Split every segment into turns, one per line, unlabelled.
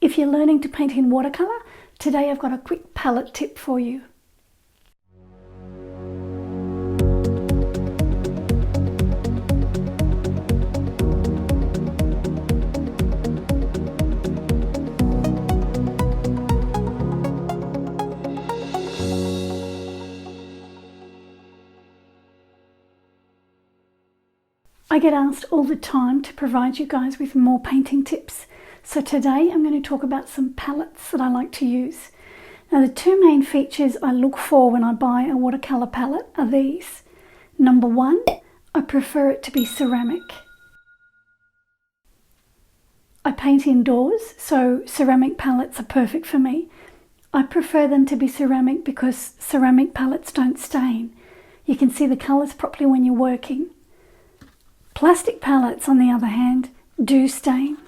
If you're learning to paint in watercolour, today I've got a quick palette tip for you. I get asked all the time to provide you guys with more painting tips. So today I'm going to talk about some palettes that I like to use. Now the two main features I look for when I buy a watercolour palette are these. Number one, I prefer it to be ceramic. I paint indoors, so ceramic palettes are perfect for me. I prefer them to be ceramic because ceramic palettes don't stain. You can see the colours properly when you're working. Plastic palettes, on the other hand, do stain.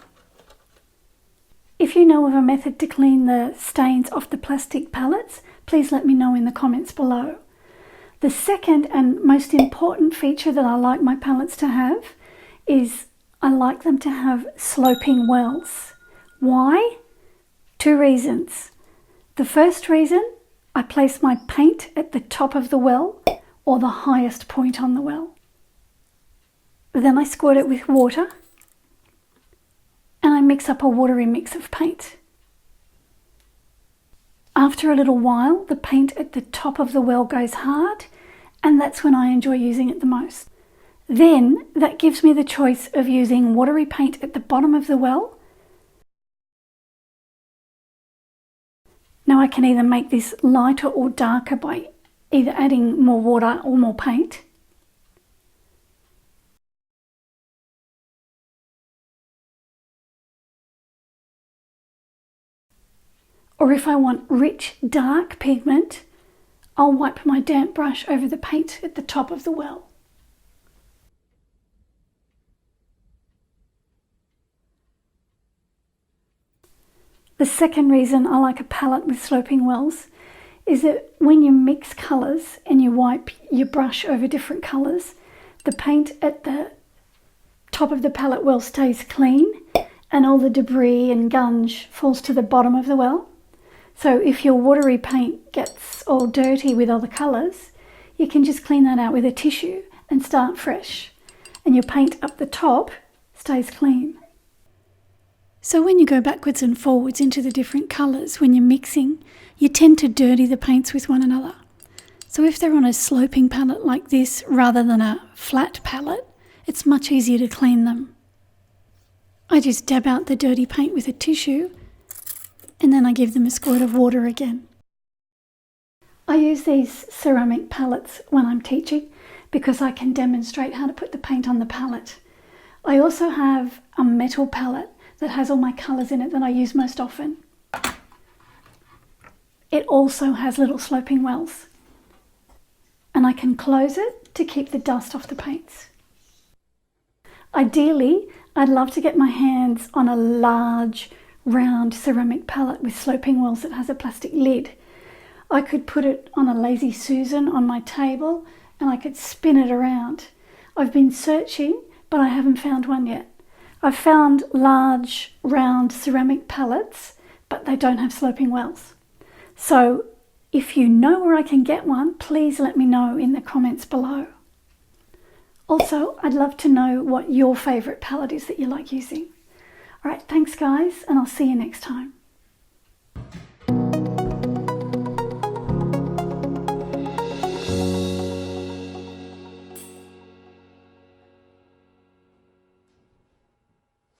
If you know of a method to clean the stains off the plastic palettes, please let me know in the comments below. The second and most important feature that I like my palettes to have is I like them to have sloping wells. Why? Two reasons. The first reason, I place my paint at the top of the well or the highest point on the well. Then I squirt it with water and I mix up a watery mix of paint. After a little while, the paint at the top of the well goes hard, and that's when I enjoy using it the most. Then that gives me the choice of using watery paint at the bottom of the well. Now I can either make this lighter or darker by either adding more water or more paint. Or if I want rich, dark pigment, I'll wipe my damp brush over the paint at the top of the well. The second reason I like a palette with sloping wells is that when you mix colours and you wipe your brush over different colours, the paint at the top of the palette well stays clean and all the debris and gunge falls to the bottom of the well. So if your watery paint gets all dirty with other colours, you can just clean that out with a tissue and start fresh. And your paint up the top stays clean. So when you go backwards and forwards into the different colours when you're mixing, you tend to dirty the paints with one another. So if they're on a sloping palette like this rather than a flat palette, it's much easier to clean them. I just dab out the dirty paint with a tissue and then I give them a squirt of water again. I use these ceramic palettes when I'm teaching because I can demonstrate how to put the paint on the palette. I also have a metal palette that has all my colours in it that I use most often. It also has little sloping wells and I can close it to keep the dust off the paints. Ideally, I'd love to get my hands on a large round ceramic palette with sloping wells that has a plastic lid. I could put it on a Lazy Susan on my table and I could spin it around. I've been searching, but I haven't found one yet. I've found large round ceramic palettes, but they don't have sloping wells. So if you know where I can get one, please let me know in the comments below. Also, I'd love to know what your favourite palette is that you like using. Alright, thanks guys, and I'll see you next time.